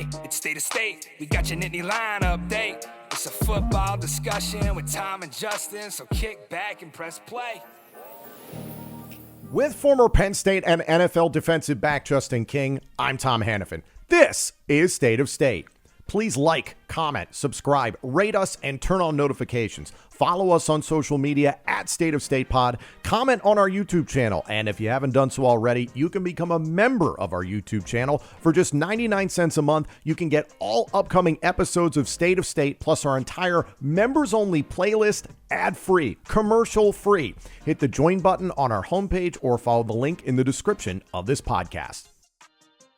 Hey, it's State of State. We got your Nittany Line update. It's a football discussion with Tom and Justin, so kick back and press play. With former Penn State and NFL defensive back Justin King, I'm Tom Hannafin. This is State of State. Please like, comment, subscribe, rate us, and turn on notifications. Follow us on social media at State of State Pod. Comment on our YouTube channel. And if you haven't done so already, you can become a member of our YouTube channel. For just 99 cents a month, you can get all upcoming episodes of State of State, plus our entire members-only playlist, ad-free, commercial-free. Hit the join button on our homepage or follow the link in the description of this podcast.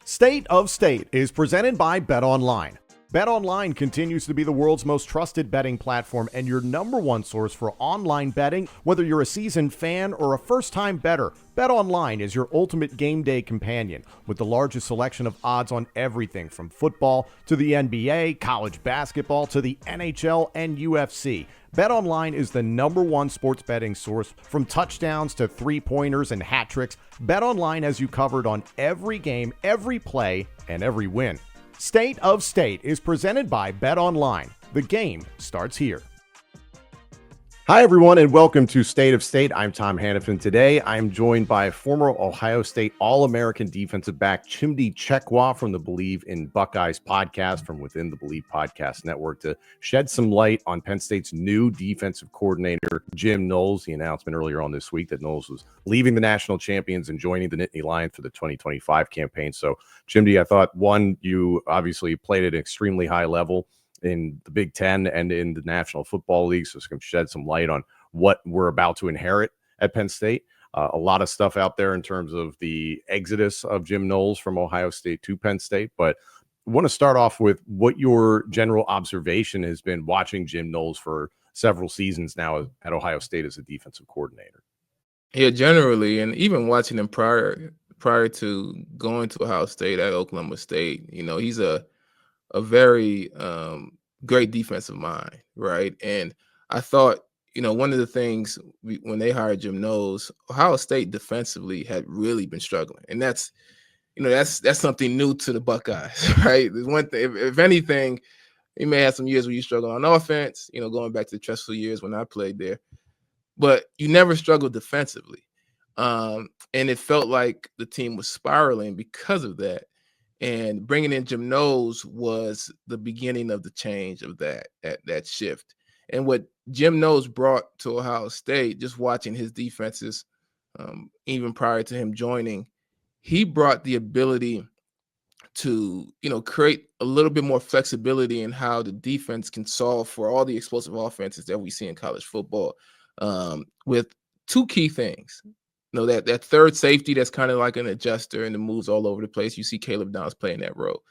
State of State is presented by BetOnline. BetOnline continues to be the world's most trusted betting platform and your number one source for online betting. Whether you're a seasoned fan or a first-time bettor, BetOnline is your ultimate game day companion with the largest selection of odds on everything from football to the NBA, college basketball to the NHL and UFC. BetOnline is the number one sports betting source, from touchdowns to three-pointers and hat tricks. BetOnline has you covered on every game, every play, and every win. State of State is presented by BetOnline. The game starts here. Hi, everyone, and welcome to State of State. I'm Tom Hannafin. Today, I'm joined by former Ohio State All-American defensive back Chimdi Chekwa from the Believe in Buckeyes podcast from within the Believe Podcast Network to shed some light on Penn State's new defensive coordinator, Jim Knowles. The announcement earlier on this week that Knowles was leaving the national champions and joining the Nittany Lion for the 2025 campaign. So, Chimdi, I thought, one, you obviously played at an extremely high level in the Big Ten and in the National Football League, so it's going to shed some light on what we're about to inherit at Penn State. A lot of stuff out there in terms of the exodus of Jim Knowles from Ohio State to Penn State, but I want to start off with what your general observation has been watching Jim Knowles for several seasons now at Ohio State as a defensive coordinator. Yeah, generally, and even watching him prior to going to Ohio State at Oklahoma State, you know, he's a very great defensive mind, right? And I thought, you know, one of the things when they hired Jim Knowles, Ohio State defensively had really been struggling, and that's something new to the Buckeyes, right? There's one thing, if anything, you may have some years where you struggle on offense, you know, going back to the stressful years when I played there, but you never struggled defensively, and it felt like the team was spiraling because of that. And bringing in Jim Knowles was the beginning of the change of that shift. And what Jim Knowles brought to Ohio State, just watching his defenses, even prior to him joining, he brought the ability to, you know, create a little bit more flexibility in how the defense can solve for all the explosive offenses that we see in college football, with two key things. You know, that third safety that's kind of like an adjuster and it moves all over the place. You see Caleb Downs playing that role.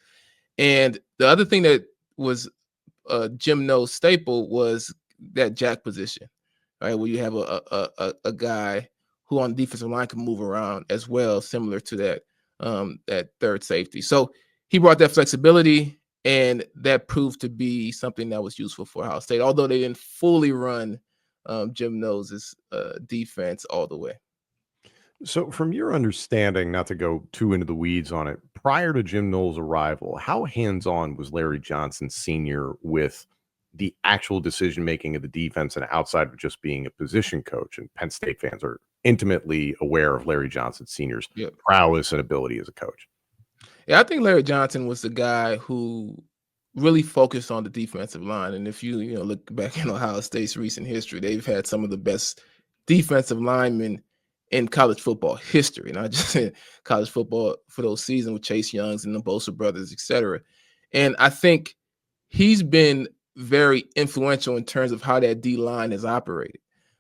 And the other thing that was Jim Knowles' staple was that jack position, right, where you have a guy who on the defensive line can move around as well, similar to that third safety. So he brought that flexibility, and that proved to be something that was useful for Ohio State, although they didn't fully run Jim Knowles' defense all the way. So from your understanding, not to go too into the weeds on it, prior to Jim Knowles' arrival, how hands-on was Larry Johnson Sr. with the actual decision-making of the defense and outside of just being a position coach? And Penn State fans are intimately aware of Larry Johnson Sr.'s prowess and ability as a coach. Yeah, I think Larry Johnson was the guy who really focused on the defensive line. And if you look back in Ohio State's recent history, they've had some of the best defensive linemen in college football history, not just in college football for those seasons with Chase Youngs and the Bosa brothers, et cetera. And I think he's been very influential in terms of how that D-line has operated.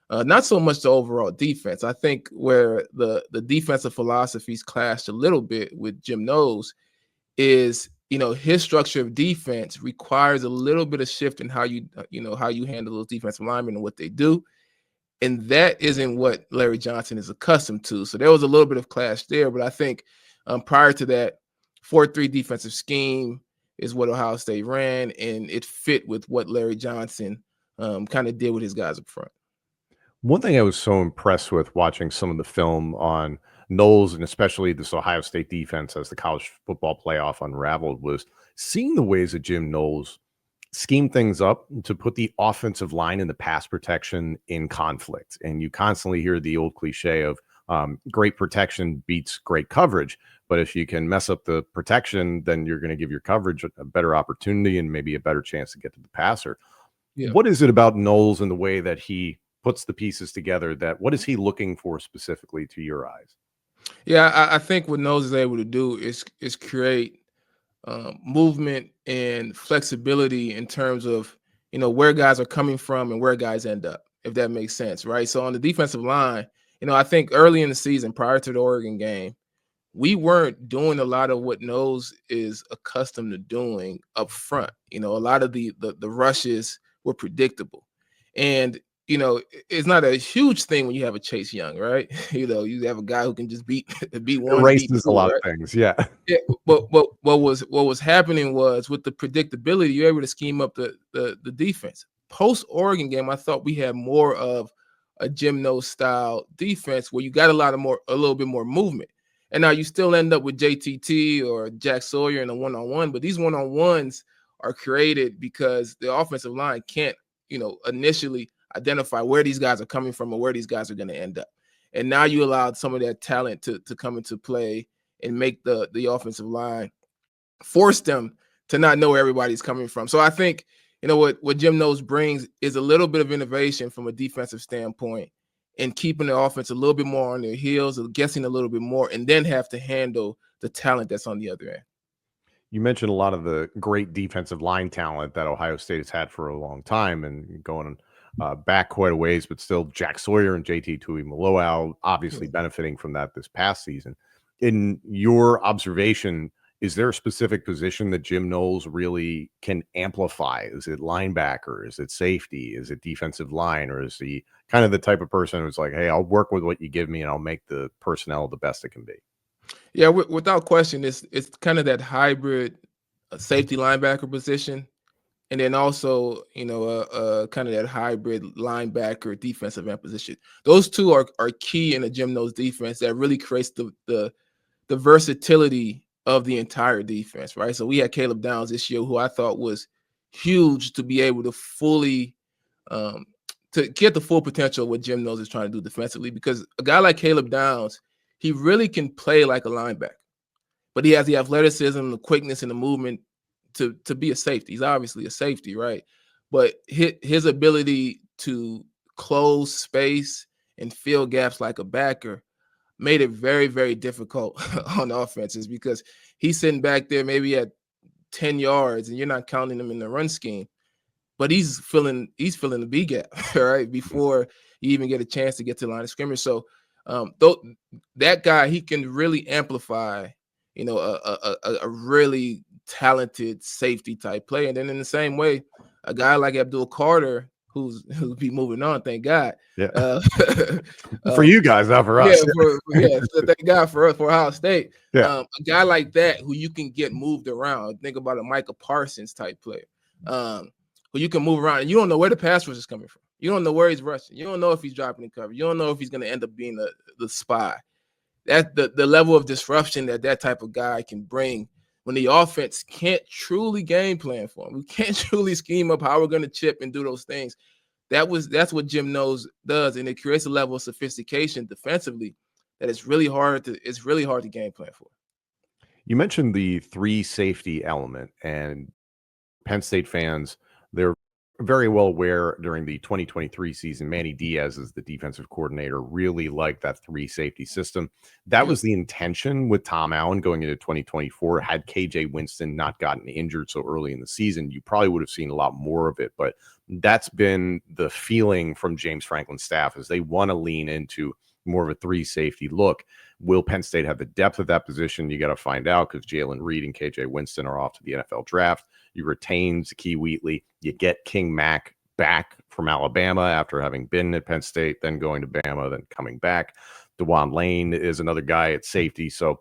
Not so much the overall defense. I think where the defensive philosophies clashed a little bit with Jim Knowles is, his structure of defense requires a little bit of shift in how you handle those defensive linemen and what they do. And that isn't what Larry Johnson is accustomed to. So there was a little bit of clash there. But I think prior to that, 4-3 defensive scheme is what Ohio State ran, and it fit with what Larry Johnson kind of did with his guys up front. One thing I was so impressed with watching some of the film on Knowles, and especially this Ohio State defense as the college football playoff unraveled, was seeing the ways that Jim Knowles scheme things up to put the offensive line and the pass protection in conflict. And you constantly hear the old cliche of great protection beats great coverage. But if you can mess up the protection, then you're going to give your coverage a better opportunity and maybe a better chance to get to the passer. Yeah. What is it about Knowles and the way that he puts the pieces together what is he looking for specifically to your eyes? Yeah, I think what Knowles is able to do is create movement and flexibility in terms of where guys are coming from and where guys end up, if that makes sense, right? So on the defensive line, I think early in the season, prior to the Oregon game, we weren't doing a lot of what Knowles is accustomed to doing up front. A lot of the rushes were predictable, and it's not a huge thing when you have a Chase Young, right? You have a guy who can just beat one, beat Erases a two, lot right? of things, yeah. Yeah, but what was happening was, with the predictability, you're able to scheme up the defense. Post Oregon game, I thought we had more of a Jim Knowles style defense where you got a little bit more movement. And now you still end up with JTT or Jack Sawyer in a one-on-one, but these one-on-ones are created because the offensive line can't, initially identify where these guys are coming from or where these guys are going to end up. And now you allowed some of that talent to come into play and make the offensive line, force them to not know where everybody's coming from. So I think, what Jim Knowles brings is a little bit of innovation from a defensive standpoint, and keeping the offense a little bit more on their heels, or guessing a little bit more, and then have to handle the talent that's on the other end. You mentioned a lot of the great defensive line talent that Ohio State has had for a long time, and going back quite a ways, but still Jack Sawyer and JT Tuimoloau obviously benefiting from that this past season. In your observation, is there a specific position that Jim Knowles really can amplify? Is it linebacker? Is it safety? Is it defensive line? Or is he kind of the type of person who's like, hey, I'll work with what you give me and I'll make the personnel the best it can be? Yeah, without question, it's kind of that hybrid safety linebacker position, and then also, kind of that hybrid linebacker defensive end position. Those two are key in the Jim Knowles defense that really creates the versatility of the entire defense, right? So we had Caleb Downs this year, who I thought was huge to be able to fully to get the full potential of what Jim Knowles is trying to do defensively, because a guy like Caleb Downs, he really can play like a linebacker, but he has the athleticism, the quickness, and the movement to be a safety. He's obviously a safety, right? But his ability to close space and fill gaps like a backer made it very, very difficult on offenses, because he's sitting back there maybe at 10 yards and you're not counting him in the run scheme, but he's filling the B gap, right, before you even get a chance to get to the line of scrimmage. So that guy, he can really amplify, a really talented safety type play. And then in the same way, a guy like Abdul Carter, who's be moving on, thank God. Yeah. For you guys, not for us. So thank God for us, for Ohio State. Yeah. A guy like that who you can get moved around. Think about a Micah Parsons type player, who you can move around and you don't know where the pass rush is coming from. You don't know where he's rushing. You don't know if he's dropping the cover. You don't know if he's going to end up being the spy. That's the level of disruption that type of guy can bring when the offense can't truly game plan for him. We can't truly scheme up how we're going to chip and do those things. That's what Jim Knowles does, and it creates a level of sophistication defensively that it's really hard to game plan for. You mentioned the three safety element, and Penn State fans, they're very well aware during the 2023 season, Manny Diaz, as the defensive coordinator, really liked that three safety system. That was the intention with Tom Allen going into 2024. Had KJ Winston not gotten injured so early in the season, you probably would have seen a lot more of it. But that's been the feeling from James Franklin's staff, as they want to lean into more of a three safety look. Will Penn State have the depth of that position? You got to find out, because Jalen Reed and KJ Winston are off to the NFL draft. You retain Zakee Wheatley. You get King Mack back from Alabama after having been at Penn State, then going to Bama, then coming back. DeJuan Lane is another guy at safety. So,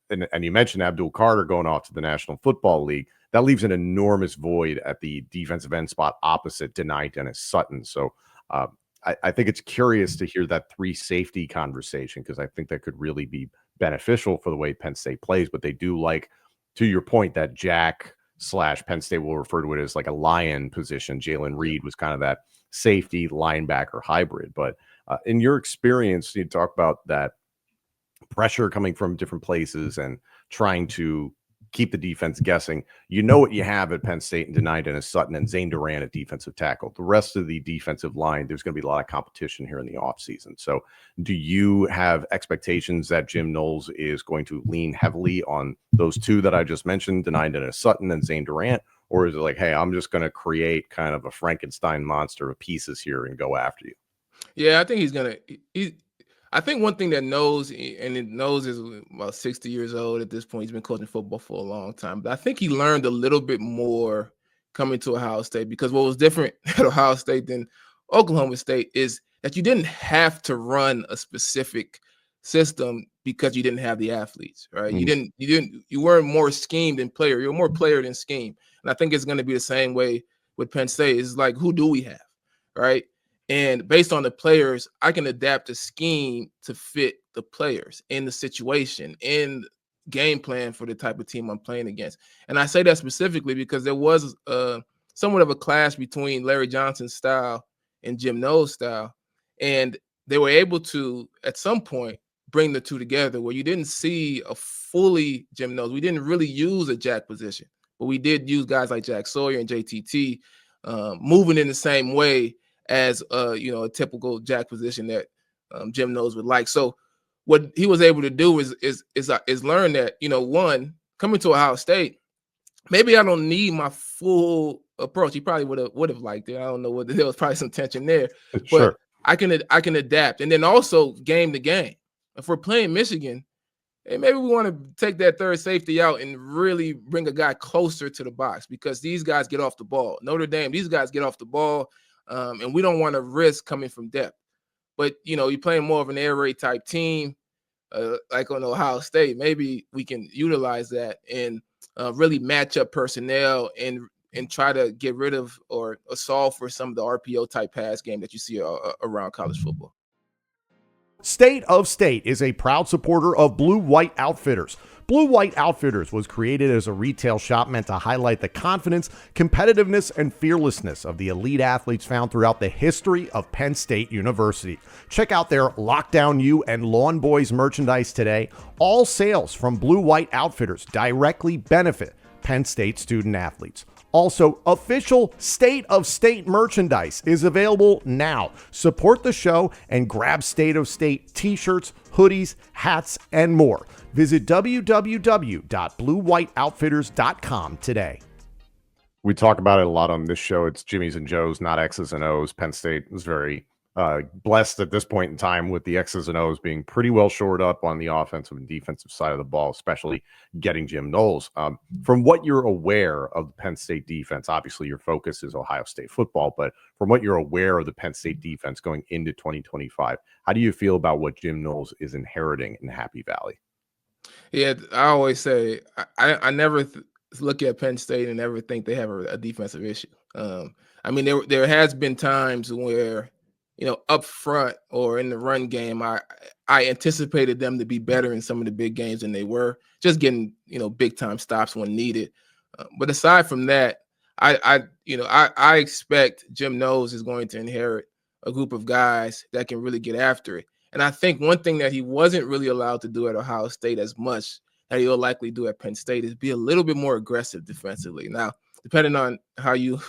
and you mentioned Abdul Carter going off to the National Football League. That leaves an enormous void at the defensive end spot opposite Denai Dennis Sutton. So I think it's curious to hear that three safety conversation, because I think that could really be beneficial for the way Penn State plays. But they do like, to your point, that Jack / Penn State will refer to it as like a lion position. Jalen Reed was kind of that safety linebacker hybrid. But in your experience, you talk about that pressure coming from different places and trying to keep the defense guessing. You know what you have at Penn State and Denai Dennis-Sutton and Zane Duran at defensive tackle. The rest of the defensive line, there's going to be a lot of competition here in the offseason. So do you have expectations that Jim Knowles is going to lean heavily on those two that I just mentioned, Denai Dennis-Sutton and Zane Durant? Or is it like, hey, I'm just going to create kind of a Frankenstein monster of pieces here and go after you? Yeah, I think he's going to – I think one thing that Knowles, and Knowles is about 60 years old at this point. He's been coaching football for a long time. But I think he learned a little bit more coming to Ohio State, because what was different at Ohio State than Oklahoma State is that you didn't have to run a specific system because you didn't have the athletes, right? You weren't more scheme than player. You're more player than scheme. And I think it's going to be the same way with Penn State. It's like, who do we have, right? And based on the players, I can adapt a scheme to fit the players in the situation, in game plan for the type of team I'm playing against. And I say that specifically because there was somewhat of a clash between Larry Johnson's style and Jim Knowles' style. And they were able to, at some point, bring the two together where you didn't see a fully Jim Knowles. We didn't really use a jack position, but we did use guys like Jack Sawyer and JTT moving in the same way as a typical jack position that Jim Knowles would like. So what he was able to do is learn that, one, coming to Ohio State, maybe I don't need my full approach. He probably would have liked it. I don't know whether there was probably some tension there, Sure. but I can adapt. And then also game to game. If we're playing Michigan, hey, maybe we want to take that third safety out and really bring a guy closer to the box, because these guys get off the ball. Notre Dame, these guys get off the ball. And we don't want to risk coming from depth. But, you're playing more of an air raid type team, like on Ohio State. Maybe we can utilize that and really match up personnel and try to get rid of or solve for some of the RPO type pass game that you see around college football. State of State is a proud supporter of Blue White Outfitters. Blue White Outfitters was created as a retail shop meant to highlight the confidence, competitiveness, and fearlessness of the elite athletes found throughout the history of Penn State University. Check out their Lockdown U and Lawn Boys merchandise today. All sales from Blue White Outfitters directly benefit Penn State student athletes. Also, official State of State merchandise is available now. Support the show and grab State of State t-shirts, hoodies, hats, and more. Visit www.bluewhiteoutfitters.com today. We talk about it a lot on this show. It's Jimmy's and Joe's, not X's and O's. Penn State is very blessed at this point in time with the X's and O's being pretty well shored up on the offensive and defensive side of the ball, especially getting Jim Knowles. From what you're aware of the Penn State defense, obviously your focus is Ohio State football, but from what you're aware of the Penn State defense going into 2025, how do you feel about what Jim Knowles is inheriting in Happy Valley? Yeah, I always say I never look at Penn State and ever think they have a defensive issue. I mean, there has been times where, up front or in the run game, I anticipated them to be better in some of the big games than they were, just getting, big time stops when needed. But aside from that, I expect Jim Knowles is going to inherit a group of guys that can really get after it. And I think one thing that he wasn't really allowed to do at Ohio State as much that he'll likely do at Penn State is be a little bit more aggressive defensively. Now, depending on how you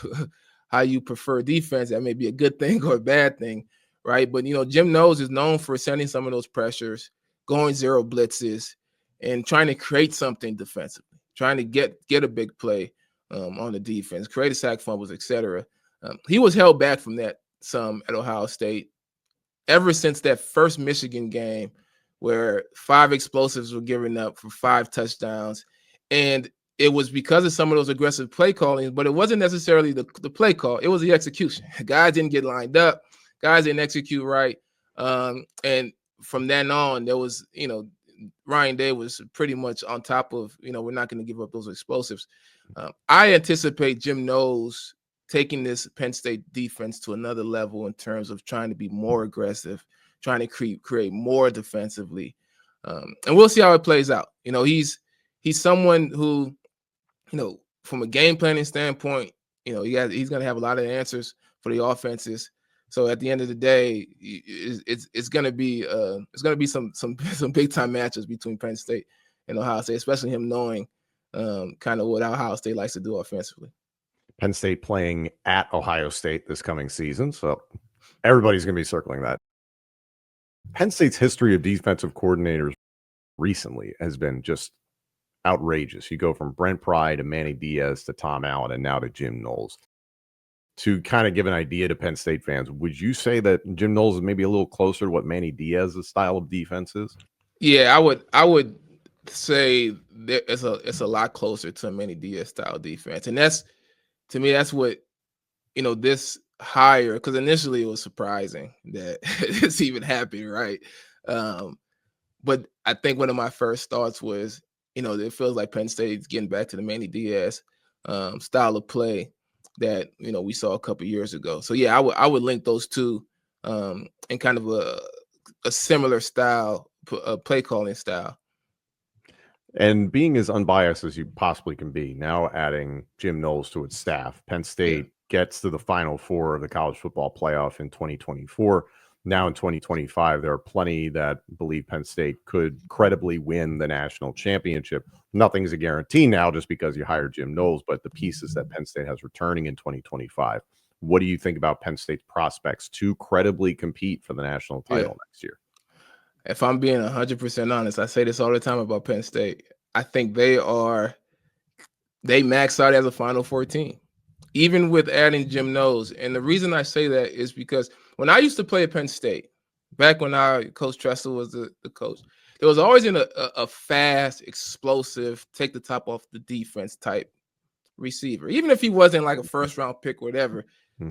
prefer defense, that may be a good thing or a bad thing, right? But, Jim Knowles is known for sending some of those pressures, going zero blitzes, and trying to create something defensively, trying to get a big play on the defense, create a sack fumbles, etc. He was held back from that some at Ohio State ever since that first Michigan game where 5 explosives were given up for 5 touchdowns. And it was because of some of those aggressive play callings, but it wasn't necessarily the play call. It was the execution. Guys didn't get lined up. Guys didn't execute right. And from then on, there was, Ryan Day was pretty much on top of, we're not going to give up those explosives. I anticipate Jim Knowles taking this Penn State defense to another level in terms of trying to be more aggressive, trying to create more defensively. And we'll see how it plays out. He's someone who, from a game planning standpoint, he's going to have a lot of answers for the offenses. So at the end of the day, it's going to be some big time matches between Penn State and Ohio State, especially him knowing kind of what Ohio State likes to do offensively. Penn State playing at Ohio State this coming season, so everybody's going to be circling that. Penn State's history of defensive coordinators recently has been just outrageous. You go from Brent Pry to Manny Diaz to Tom Allen and now to Jim Knowles. To kind of give an idea to Penn State fans, would you say that Jim Knowles is maybe a little closer to what Manny Diaz's style of defense is? Yeah, I would say that it's a lot closer to a Manny Diaz style defense, and that's, to me, that's what this hire, because initially it was surprising that this even happened, right? But I think one of my first thoughts was, it feels like Penn State's getting back to the Manny Diaz style of play that we saw a couple years ago. So yeah, I would link those two in kind of a similar style, play calling style. And being as unbiased as you possibly can be, now adding Jim Knowles to its staff, Penn State gets to the Final Four of the college football playoff in 2024. Now in 2025, there are plenty that believe Penn State could credibly win the national championship. Nothing's a guarantee now just because you hired Jim Knowles, but the pieces that Penn State has returning in 2025. What do you think about Penn State's prospects to credibly compete for the national title next year? If I'm being 100% honest, I say this all the time about Penn State. I think they max out as a Final Four team, even with adding Jim Knowles. And the reason I say that is because when I used to play at Penn State, back when Coach Tressel was the coach, there was always a fast, explosive, take the top off the defense type receiver. Even if he wasn't like a first-round pick or whatever,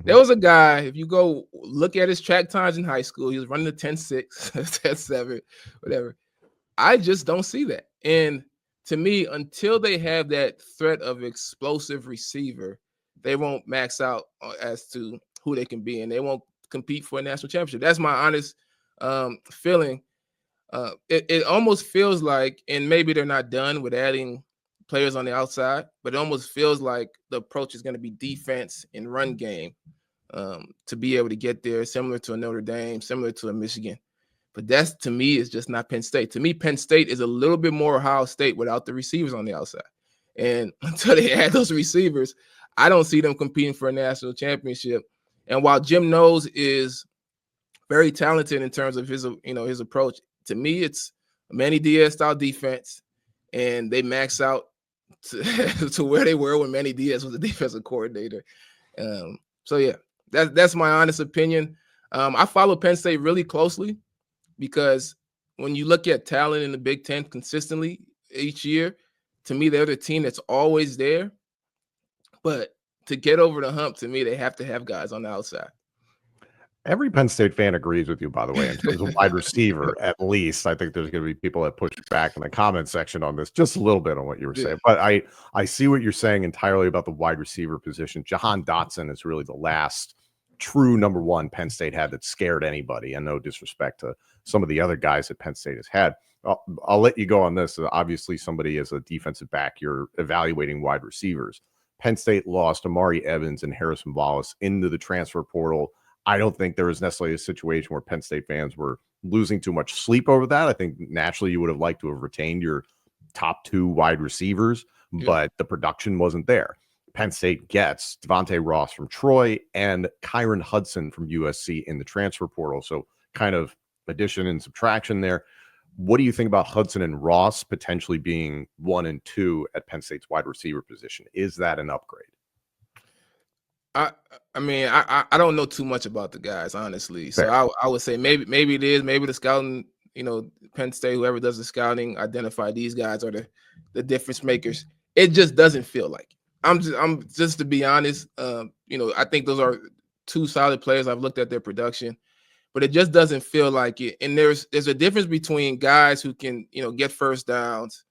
there was a guy, if you go look at his track times in high school, he was running the 10.6, 10.7, whatever. I just don't see that. And to me, until they have that threat of explosive receiver, they won't max out as to who they can be, and they won't compete for a national championship. That's my honest feeling. It almost feels like, and maybe they're not done with adding players on the outside, but it almost feels like the approach is going to be defense and run game to be able to get there, similar to a Notre Dame, similar to a Michigan. But that's, to me, is just not Penn State. To me, Penn State is a little bit more Ohio State without the receivers on the outside. And until they add those receivers, I don't see them competing for a national championship. And while Jim Knowles is very talented in terms of his approach, to me, it's a Manny Diaz style defense, and they max out to where they were when Manny Diaz was the defensive coordinator. So yeah, that's my honest opinion. I follow Penn State really closely because when you look at talent in the Big Ten consistently each year, to me, they're the team that's always there. But to get over the hump, to me, they have to have guys on the outside. Every Penn State fan agrees with you, by the way, in terms of wide receiver, at least. I think there's going to be people that push back in the comment section on this just a little bit on what you were saying. But I see what you're saying entirely about the wide receiver position. Jahan Dotson is really the last true number one Penn State had that scared anybody. And no disrespect to some of the other guys that Penn State has had. I'll let you go on this. Obviously, somebody as a defensive back, you're evaluating wide receivers. Penn State lost Amari Evans and Harrison Wallace into the transfer portal. I don't think there was necessarily a situation where Penn State fans were losing too much sleep over that. I think naturally you would have liked to have retained your top two wide receivers, but the production wasn't there. Penn State gets Devontae Ross from Troy and Kyron Hudson from USC in the transfer portal. So kind of addition and subtraction there. What do you think about Hudson and Ross potentially being 1 and 2 at Penn State's wide receiver position? Is that an upgrade? I mean, I don't know too much about the guys, honestly. Fair. So I would say maybe it is. Maybe the scouting, Penn State, whoever does the scouting, identify these guys are the difference makers. It just doesn't feel like it. I'm just to be honest, I think those are two solid players. I've looked at their production, but it just doesn't feel like it. And there's a difference between guys who can, get first downs,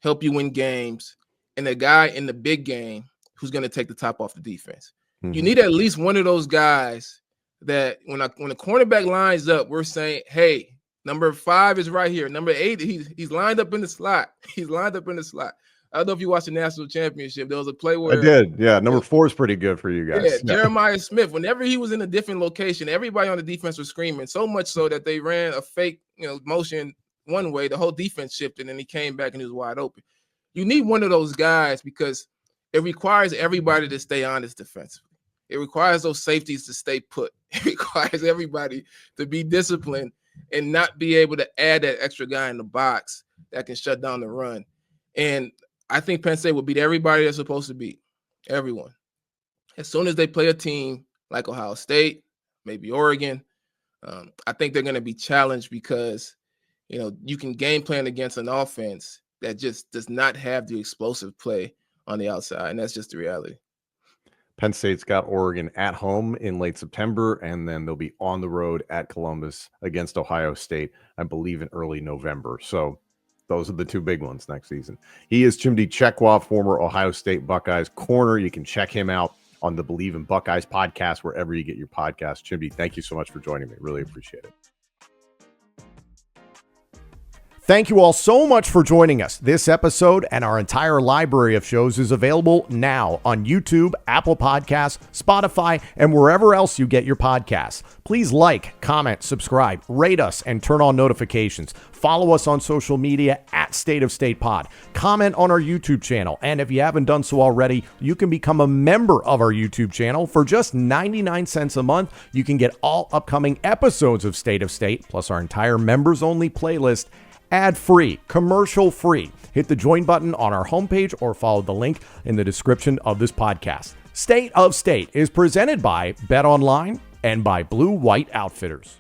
help you win games, and a guy in the big game who's going to take the top off the defense. You need at least one of those guys that when the cornerback lines up, we're saying, hey, number 5 is right here. Number 8, he's lined up in the slot. He's lined up in the slot. I don't know if you watched the national championship. There was a play where I did. Yeah, number 4 is pretty good for you guys. Yeah, Jeremiah Smith. Whenever he was in a different location, everybody on the defense was screaming. So much so that they ran a fake, motion one way. The whole defense shifted, and he came back and he was wide open. You need one of those guys because it requires everybody to stay honest defensively. It requires those safeties to stay put. It requires everybody to be disciplined and not be able to add that extra guy in the box that can shut down the run. And I think Penn State will beat everybody they're supposed to beat, everyone. As soon as they play a team like Ohio State, maybe Oregon, I think they're going to be challenged because, you can game plan against an offense that just does not have the explosive play on the outside, and that's just the reality. Penn State's got Oregon at home in late September, and then they'll be on the road at Columbus against Ohio State, I believe, in early November. So those are the 2 big ones next season. He is Chimdi Chekwa, former Ohio State Buckeyes corner. You can check him out on the Believe in Buckeyes podcast, wherever you get your podcast. Chimdi, thank you so much for joining me. Really appreciate it. Thank you all so much for joining us. This episode and our entire library of shows is available now on YouTube, Apple Podcasts, Spotify, and wherever else you get your podcasts. Please like, comment, subscribe, rate us, and turn on notifications. Follow us on social media at State of State Pod. Comment on our YouTube channel. And if you haven't done so already, you can become a member of our YouTube channel. For just 99 cents a month, you can get all upcoming episodes of State of State, plus our entire members-only playlist, ad-free, commercial-free. Hit the join button on our homepage or follow the link in the description of this podcast. State of State is presented by Bet Online and by Blue White Outfitters.